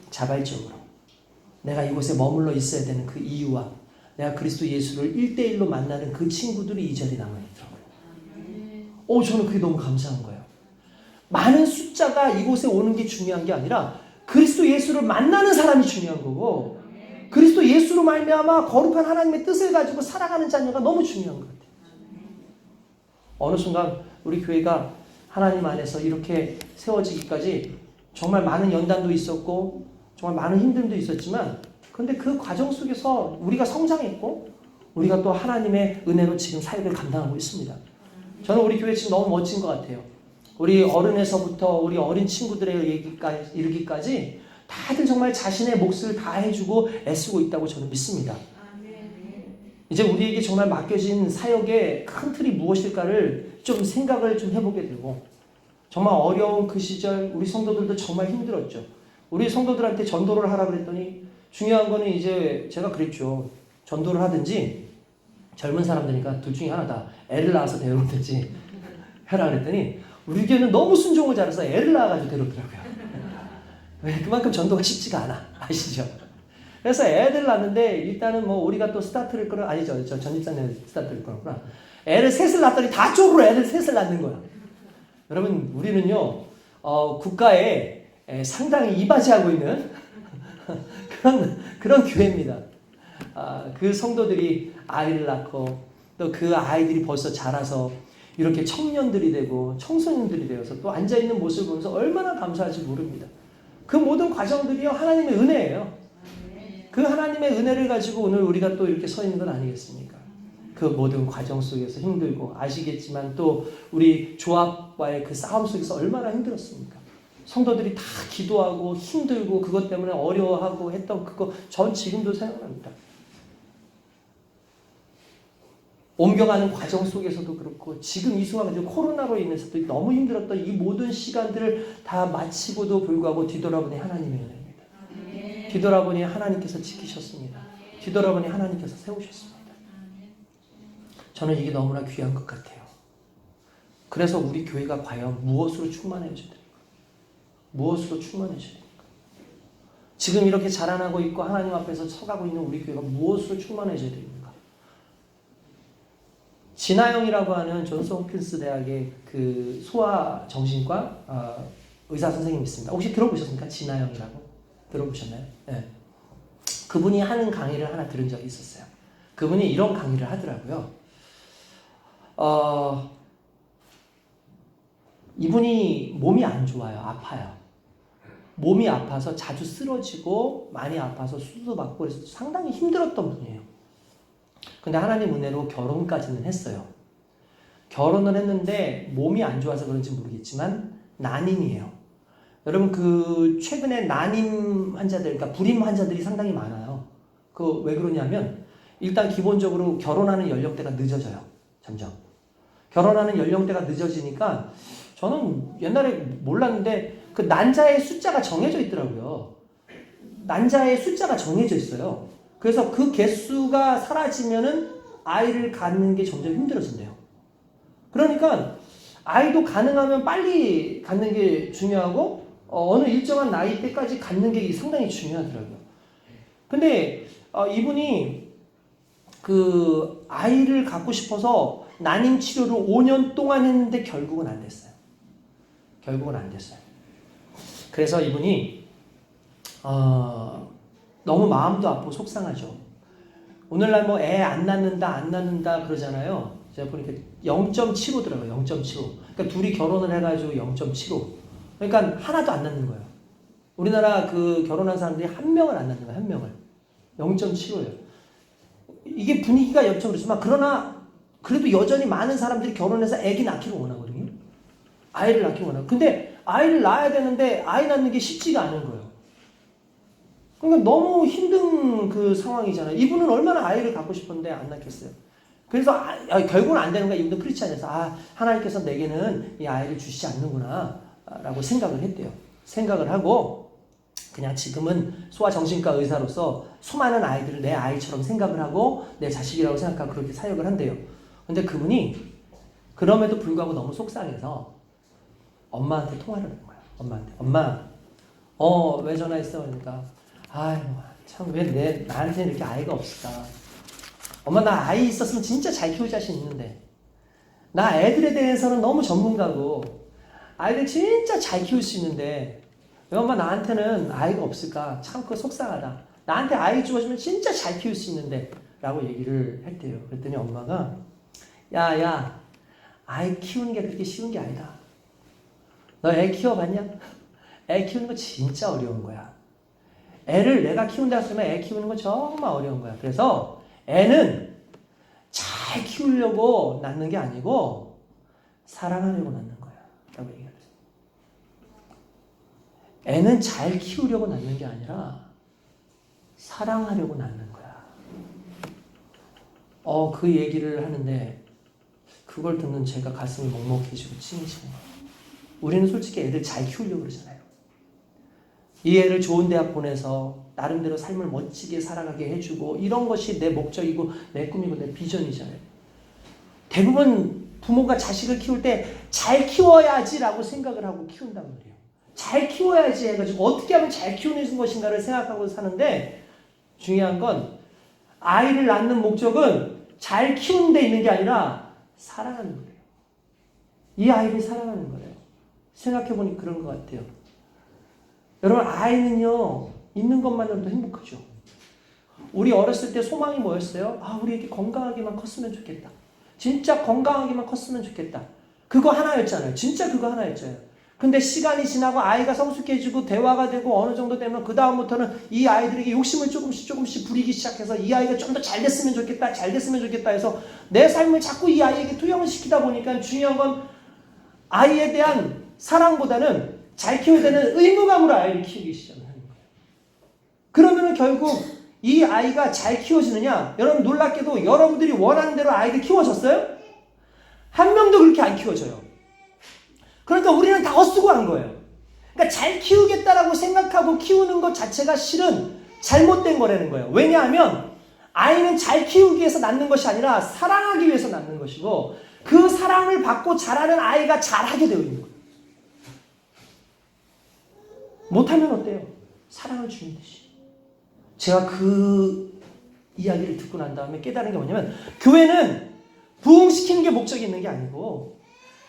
자발적으로 내가 이곳에 머물러 있어야 되는 그 이유와 내가 그리스도 예수를 1대1로 만나는 그 친구들이 이 자리에 남아있더라고요. 저는 그게 너무 감사한 거예요. 많은 숫자가 이곳에 오는 게 중요한 게 아니라 그리스도 예수를 만나는 사람이 중요한 거고, 그리스도 예수로 말미암아 거룩한 하나님의 뜻을 가지고 살아가는 자녀가 너무 중요한 것 같아요. 어느 순간 우리 교회가 하나님 안에서 이렇게 세워지기까지 정말 많은 연단도 있었고 정말 많은 힘듦도 있었지만, 그런데 그 과정 속에서 우리가 성장했고 우리가 또 하나님의 은혜로 지금 사역을 감당하고 있습니다. 저는 우리 교회 지금 너무 멋진 것 같아요. 우리 어른에서부터 우리 어린 친구들의 얘기까지 이르기까지 다들 정말 자신의 몫을 다 해주고 애쓰고 있다고 저는 믿습니다. 이제 우리에게 정말 맡겨진 사역의 큰 틀이 무엇일까를 좀 생각을 좀 해보게 되고, 정말 어려운 그 시절 우리 성도들도 정말 힘들었죠. 우리 성도들한테 전도를 하라 그랬더니 중요한 거는 이제 제가 그랬죠. 전도를 하든지 젊은 사람들이니까 둘 중에 하나다. 애를 낳아서 데려오든지 해라 그랬더니 우리 교회는 너무 순종을 잘해서 애를 낳아가지고 데려오더라고요. 왜? 그만큼 전도가 쉽지가 않아. 아시죠? 그래서 애들 낳는데 일단은 뭐 우리가 또 스타트를 끌어, 아니죠. 저 전집사님 스타트를 끌었구나. 애를 셋을 낳았더니 다 쪽으로 애를 셋을 낳는 거야. 여러분, 우리는요, 국가에 상당히 이바지하고 있는 그런 교회입니다. 그 성도들이 아이를 낳고 또 그 아이들이 벌써 자라서 이렇게 청년들이 되고 청소년들이 되어서 또 앉아있는 모습을 보면서 얼마나 감사할지 모릅니다. 그 모든 과정들이요, 하나님의 은혜예요. 그 하나님의 은혜를 가지고 오늘 우리가 또 이렇게 서 있는 건 아니겠습니까? 그 모든 과정 속에서 힘들고, 아시겠지만 또 우리 조합과의 그 싸움 속에서 얼마나 힘들었습니까? 성도들이 다 기도하고 힘들고 그것 때문에 어려워하고 했던 그거 전 지금도 생각납니다. 옮겨가는 과정 속에서도 그렇고, 지금 이 순간 코로나로 인해서도 너무 힘들었던 이 모든 시간들을 다 마치고도 불구하고 뒤돌아보니 하나님의 은혜입니다. 뒤돌아보니 하나님께서 지키셨습니다. 뒤돌아보니 하나님께서 세우셨습니다. 저는 이게 너무나 귀한 것 같아요. 그래서 우리 교회가 과연 무엇으로 충만해져야 됩니까? 무엇으로 충만해져야 됩니까? 지금 이렇게 자라나고 있고 하나님 앞에서 서가고 있는 우리 교회가 무엇으로 충만해져야 됩니까? 진아영이라고 하는 존스 홉킨스 대학의 그 소아정신과 의사 선생님이 있습니다. 혹시 들어보셨습니까? 진아영이라고 들어보셨나요? 네. 그분이 하는 강의를 하나 들은 적이 있었어요. 그분이 이런 강의를 하더라고요. 이분이 몸이 안 좋아요. 아파요. 몸이 아파서 자주 쓰러지고 많이 아파서 수술도 받고 그래서 상당히 힘들었던 분이에요. 근데 하나님 은혜로 결혼까지는 했어요. 결혼을 했는데 몸이 안 좋아서 그런지 모르겠지만 난임이에요. 여러분, 그 최근에 난임 환자들, 그러니까 불임 환자들이 상당히 많아요. 그 왜 그러냐면 일단 기본적으로 결혼하는 연령대가 늦어져요. 점점. 결혼하는 연령대가 늦어지니까 저는 옛날에 몰랐는데 그 난자의 숫자가 정해져 있더라고요. 난자의 숫자가 정해져 있어요. 그래서 그 개수가 사라지면은 아이를 갖는 게 점점 힘들어진대요. 그러니까 아이도 가능하면 빨리 갖는 게 중요하고 어느 일정한 나이 때까지 갖는 게 상당히 중요하더라고요. 근데 이분이 그 아이를 갖고 싶어서 난임 치료를 5년 동안 했는데 결국은 안 됐어요. 결국은 안 됐어요. 그래서 이분이 너무 마음도 아프고 속상하죠. 오늘날 뭐 애 안 낳는다 그러잖아요. 제가 보니까 0.75더라고요. 0.75. 그러니까 둘이 결혼을 해가지고 0.75. 그러니까 하나도 안 낳는 거예요. 우리나라 그 결혼한 사람들이 한 명을 안 낳는 거예요. 한 명을. 0.75예요. 이게 분위기가 0.5지만 그러나 그래도 여전히 많은 사람들이 결혼해서 애기 낳기를 원하거든요. 아이를 낳기를 원하고. 근데 아이를 낳아야 되는데 아이 낳는 게 쉽지가 않은 거예요. 그러니까 너무 힘든 그 상황이잖아요. 이분은 얼마나 아이를 갖고 싶었는데 안 낳겠어요. 그래서 결국은 안 되는 거야. 이분도 크리스찬에서 하나님께서 내게는 이 아이를 주시지 않는구나 라고 생각을 했대요. 생각을 하고 그냥 지금은 소아정신과 의사로서 수많은 아이들을 내 아이처럼 생각을 하고 내 자식이라고 생각하고 그렇게 사역을 한대요. 근데 그분이 그럼에도 불구하고 너무 속상해서 엄마한테 통화를 한 거예요. 엄마한테. 엄마, 왜 전화했어? 그러니까 아이고, 참, 왜 나한테 이렇게 아이가 없을까? 엄마 나 아이 있었으면 진짜 잘 키울 자신 있는데 나 애들에 대해서는 너무 전문가고 아이들 진짜 잘 키울 수 있는데 왜 엄마 나한테는 아이가 없을까? 참 그거 속상하다. 나한테 아이 주어주면 진짜 잘 키울 수 있는데 라고 얘기를 했대요. 그랬더니 엄마가 야 아이 키우는 게 그렇게 쉬운 게 아니다. 너 애 키워봤냐? 애 키우는 거 진짜 어려운 거야. 애를 내가 키운다 했으면 애 키우는 거 정말 어려운 거야. 그래서 애는 잘 키우려고 낳는 게 아니고 사랑하려고 낳는 거야. 라고 얘기했어요. 애는 잘 키우려고 낳는 게 아니라 사랑하려고 낳는 거야. 그 얘기를 하는데 그걸 듣는 제가 가슴이 먹먹해지고 찡해지는 거예요. 우리는 솔직히 애들 잘 키우려고 그러잖아요. 이 애를 좋은 대학 보내서 나름대로 삶을 멋지게 살아가게 해주고 이런 것이 내 목적이고 내 꿈이고 내 비전이잖아요. 대부분 부모가 자식을 키울 때 잘 키워야지라고 생각을 하고 키운단 말이에요. 잘 키워야지 해가지고 어떻게 하면 잘 키우는 것인가를 생각하고 사는데 중요한 건 아이를 낳는 목적은 잘 키우는 데 있는 게 아니라 사랑하는 거예요. 이 아이를 사랑하는 거예요. 생각해보니 그런 것 같아요. 여러분 아이는요 있는 것만으로도 행복하죠. 우리 어렸을 때 소망이 뭐였어요? 우리 애기 건강하게만 컸으면 좋겠다. 진짜 건강하게만 컸으면 좋겠다. 그거 하나였잖아요. 진짜 그거 하나였잖아요. 근데 시간이 지나고 아이가 성숙해지고 대화가 되고 어느 정도 되면 그 다음부터는 이 아이들에게 욕심을 조금씩 부리기 시작해서 이 아이가 좀 더 잘 됐으면 좋겠다 해서 내 삶을 자꾸 이 아이에게 투영을 시키다 보니까 중요한 건 아이에 대한 사랑보다는 잘 키워야 되는 의무감으로 아이를 키우기 시작을 하는 거예요. 그러면 결국 이 아이가 잘 키워지느냐? 여러분 놀랍게도 여러분들이 원하는 대로 아이를 키워졌어요? 한 명도 그렇게 안 키워져요. 그러니까 우리는 다 헛수고 한 거예요. 그러니까 잘 키우겠다라고 생각하고 키우는 것 자체가 실은 잘못된 거라는 거예요. 왜냐하면 아이는 잘 키우기 위해서 낳는 것이 아니라 사랑하기 위해서 낳는 것이고 그 사랑을 받고 자라는 아이가 잘하게 되어 있는 거예요. 못하면 어때요? 사랑을 주는 듯이. 제가 그 이야기를 듣고 난 다음에 깨달은 게 뭐냐면 교회는 부흥시키는 게 목적이 있는 게 아니고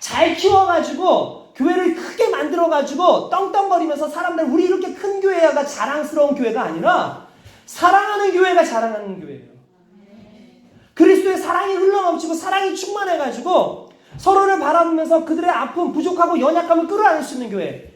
잘 키워가지고 교회를 크게 만들어가지고 떵떵거리면서 사람들 우리 이렇게 큰 교회가 자랑스러운 교회가 아니라 사랑하는 교회가 자랑하는 교회예요. 그리스도의 사랑이 흘러넘치고 사랑이 충만해가지고 서로를 바라보면서 그들의 아픔, 부족하고 연약함을 끌어안을 수 있는 교회.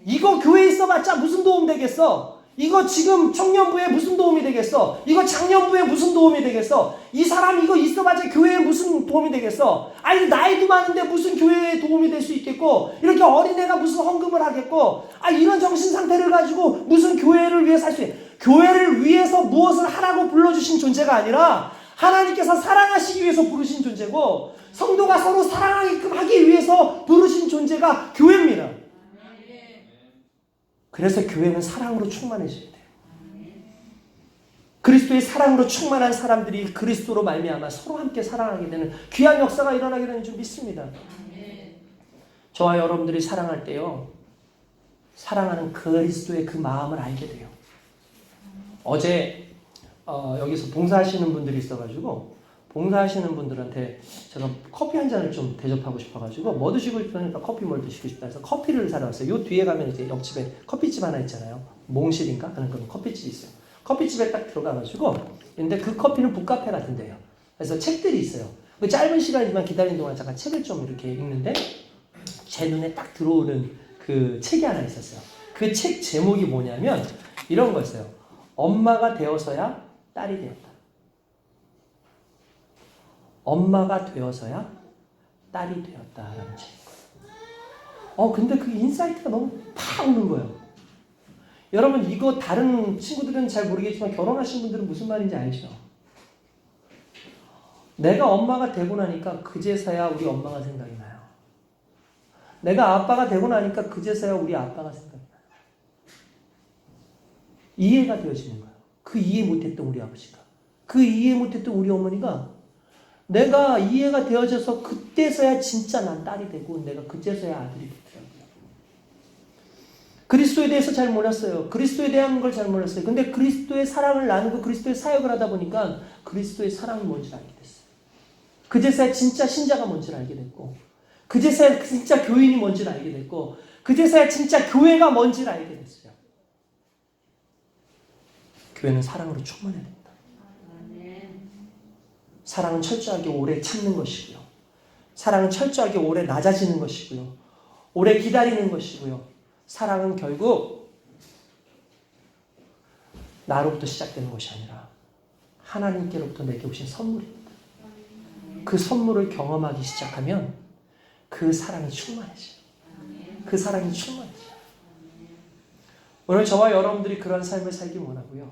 이거 교회에 있어봤자 무슨 도움 되겠어? 이거 지금 청년부에 무슨 도움이 되겠어? 이거 장년부에 무슨 도움이 되겠어? 이 사람 이거 있어봤자 교회에 무슨 도움이 되겠어? 아니 나이도 많은데 무슨 교회에 도움이 될 수 있겠고 이렇게 어린애가 무슨 헌금을 하겠고 이런 정신상태를 가지고 무슨 교회를 위해 살 수 있겠어? 교회를 위해서 무엇을 하라고 불러주신 존재가 아니라 하나님께서 사랑하시기 위해서 부르신 존재고 성도가 서로 사랑하게끔 하기 위해서 부르신 존재가 교회입니다. 그래서 교회는 사랑으로 충만해져야 돼요. 그리스도의 사랑으로 충만한 사람들이 그리스도로 말미암아 서로 함께 사랑하게 되는 귀한 역사가 일어나게 되는 줄 믿습니다. 저와 여러분들이 사랑할 때요. 사랑하는 그리스도의 그 마음을 알게 돼요. 어제 여기서 봉사하시는 분들이 있어가지고 봉사하시는 분들한테 제가 커피 한 잔을 좀 대접하고 싶어가지고 뭐 드시고 싶으니까 커피 뭘 드시고 싶다 해서 커피를 사러 왔어요. 요 뒤에 가면 이제 옆집에 커피집 하나 있잖아요. 몽실인가 하는 그런 커피집이 있어요. 커피집에 딱 들어가가지고 근데 그 커피는 북카페 같은 데요. 그래서 책들이 있어요. 그 짧은 시간이지만 기다리는 동안 잠깐 책을 좀 이렇게 읽는데 제 눈에 딱 들어오는 그 책이 하나 있었어요. 그 책 제목이 뭐냐면 이런 거였어요. 엄마가 되어서야 딸이 되었다. 엄마가 되어서야 딸이 되었다라는 책이에요. 근데 그 인사이트가 너무 팍 오는 거예요. 여러분 이거 다른 친구들은 잘 모르겠지만 결혼하신 분들은 무슨 말인지 알죠? 내가 엄마가 되고 나니까 그제서야 우리 엄마가 생각이 나요. 내가 아빠가 되고 나니까 그제서야 우리 아빠가 생각이 나요. 이해가 되어지는 거예요. 그 이해 못했던 우리 아버지가. 그 이해 못했던 우리 어머니가 내가 이해가 되어져서 그때서야 진짜 난 딸이 되고 내가 그때서야 아들이 되더라고요. 그리스도에 대해서 잘 몰랐어요. 그리스도에 대한 걸 잘 몰랐어요. 근데 그리스도의 사랑을 나누고 그리스도의 사역을 하다 보니까 그리스도의 사랑이 뭔지를 알게 됐어요. 그제서야 진짜 신자가 뭔지를 알게 됐고, 그제서야 진짜 교인이 뭔지를 알게 됐고, 그제서야 진짜 교회가 뭔지를 알게 됐어요. 교회는 사랑으로 충만해야 됩니다. 사랑은 철저하게 오래 참는 것이고요. 사랑은 철저하게 오래 낮아지는 것이고요. 오래 기다리는 것이고요. 사랑은 결국 나로부터 시작되는 것이 아니라 하나님께로부터 내게 오신 선물입니다. 그 선물을 경험하기 시작하면 그 사랑이 충만해져요. 그 사랑이 충만해져요. 오늘 저와 여러분들이 그런 삶을 살기 원하고요.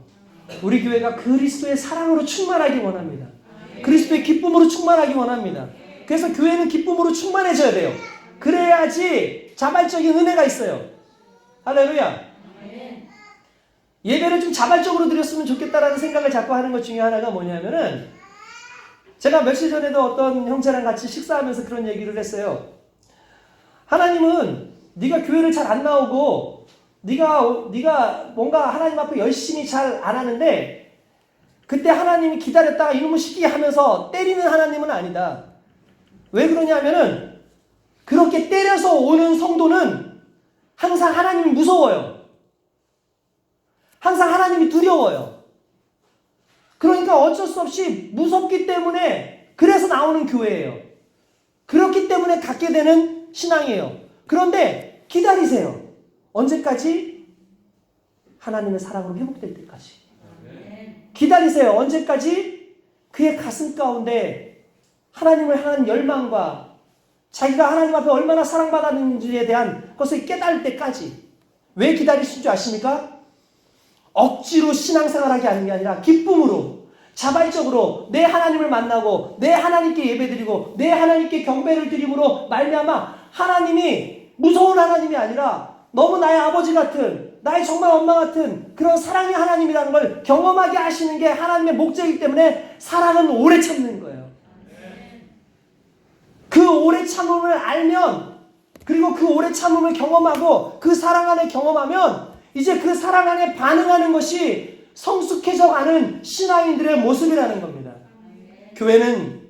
우리 교회가 그리스도의 사랑으로 충만하기 원합니다. 그리스도의 기쁨으로 충만하기 원합니다. 그래서 교회는 기쁨으로 충만해져야 돼요. 그래야지 자발적인 은혜가 있어요. 할렐루야. 예배를 좀 자발적으로 드렸으면 좋겠다라는 생각을 자꾸 하는 것 중에 하나가 뭐냐면은, 제가 며칠 전에도 어떤 형제랑 같이 식사하면서 그런 얘기를 했어요. 하나님은 네가 교회를 잘 안 나오고 네가 뭔가 하나님 앞에 열심히 잘 안 하는데, 그때 하나님이 기다렸다가 이놈의 시끼 하면서 때리는 하나님은 아니다. 왜 그러냐면은 그렇게 때려서 오는 성도는 항상 하나님이 무서워요. 항상 하나님이 두려워요. 그러니까 어쩔 수 없이 무섭기 때문에 그래서 나오는 교회예요. 그렇기 때문에 갖게 되는 신앙이에요. 그런데 기다리세요. 언제까지? 하나님의 사랑으로 회복될 때까지. 기다리세요. 언제까지? 그의 가슴 가운데 하나님을 향한 열망과 자기가 하나님 앞에 얼마나 사랑받았는지에 대한 것을 깨달을 때까지. 왜 기다리실 줄 아십니까? 억지로 신앙생활하게 하는 게 아니라 기쁨으로, 자발적으로 내 하나님을 만나고 내 하나님께 예배드리고 내 하나님께 경배를 드림으로 말미암아 하나님이 무서운 하나님이 아니라 너무 나의 아버지 같은, 나의 정말 엄마 같은 그런 사랑의 하나님이라는 걸 경험하게 하시는 게 하나님의 목적이기 때문에 사랑은 오래 참는 거예요. 그 오래 참음을 알면, 그리고 그 오래 참음을 경험하고 그 사랑 안에 경험하면 이제 그 사랑 안에 반응하는 것이 성숙해져 가는 신앙인들의 모습이라는 겁니다. 교회는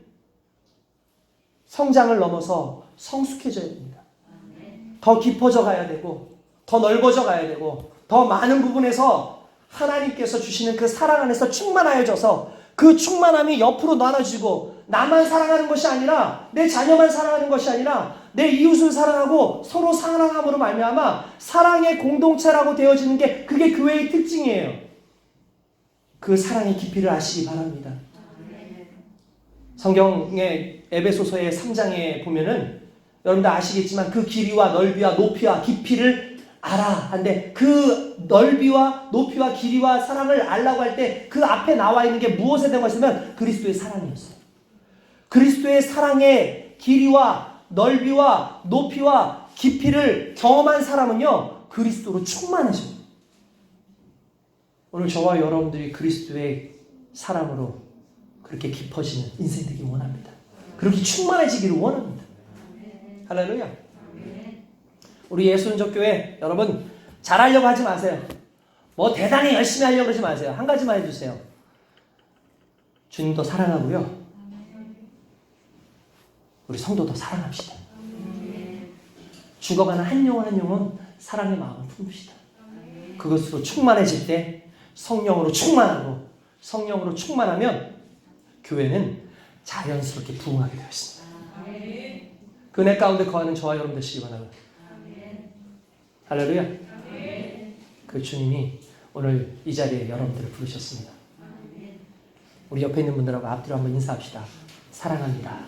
성장을 넘어서 성숙해져야 됩니다. 더 깊어져 가야 되고 더 넓어져 가야 되고 더 많은 부분에서 하나님께서 주시는 그 사랑 안에서 충만하여져서 그 충만함이 옆으로 나눠지고 나만 사랑하는 것이 아니라, 내 자녀만 사랑하는 것이 아니라 내 이웃을 사랑하고 서로 사랑함으로 말미암아 사랑의 공동체라고 되어지는 게, 그게 교회의 특징이에요. 그 사랑의 깊이를 아시기 바랍니다. 성경의 에베소서의 3장에 보면은 여러분들 아시겠지만 그 길이와 넓이와 높이와 깊이를 알아 한데, 그 넓이와 높이와 길이와 사랑을 알라고 할 때 그 앞에 나와 있는 게 무엇에 대한 것이냐면 그리스도의 사랑이었어요. 그리스도의 사랑의 길이와 넓이와 높이와 깊이를 경험한 사람은요, 그리스도로 충만해져요. 오늘 저와 여러분들이 그리스도의 사랑으로 그렇게 깊어지는 인생 되기 원합니다. 그렇게 충만해지기를 원합니다. 할렐루야. 우리 예수은족교회 여러분, 잘하려고 하지 마세요. 뭐 대단히 열심히 하려고 하지 마세요. 한 가지만 해주세요. 주님 더 사랑하고요, 우리 성도 더 사랑합시다. 죽어가는 한 영혼 한 영혼 사랑의 마음을 품읍시다. 그것으로 충만해질 때 성령으로 충만하고, 성령으로 충만하면 교회는 자연스럽게 부흥하게 되어 있습니다. 그 은혜 가운데 거하는 저와 여러분 되시기 바랍니다. 할렐루야. 그 주님이 오늘 이 자리에 여러분들을 부르셨습니다. 우리 옆에 있는 분들하고 앞뒤로 한번 인사합시다. 사랑합니다.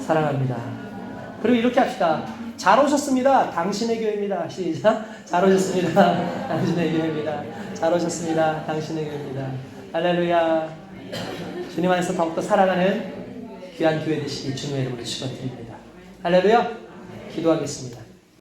사랑합니다. 그리고 이렇게 합시다. 잘 오셨습니다. 당신의 교회입니다. 시작. 잘 오셨습니다. 당신의 교회입니다. 잘 오셨습니다. 당신의 교회입니다. 할렐루야. 주님 안에서 더욱더 사랑하는 귀한 교회 되시기 주님의 이름으로 축원드립니다. 할렐루야. 기도하겠습니다.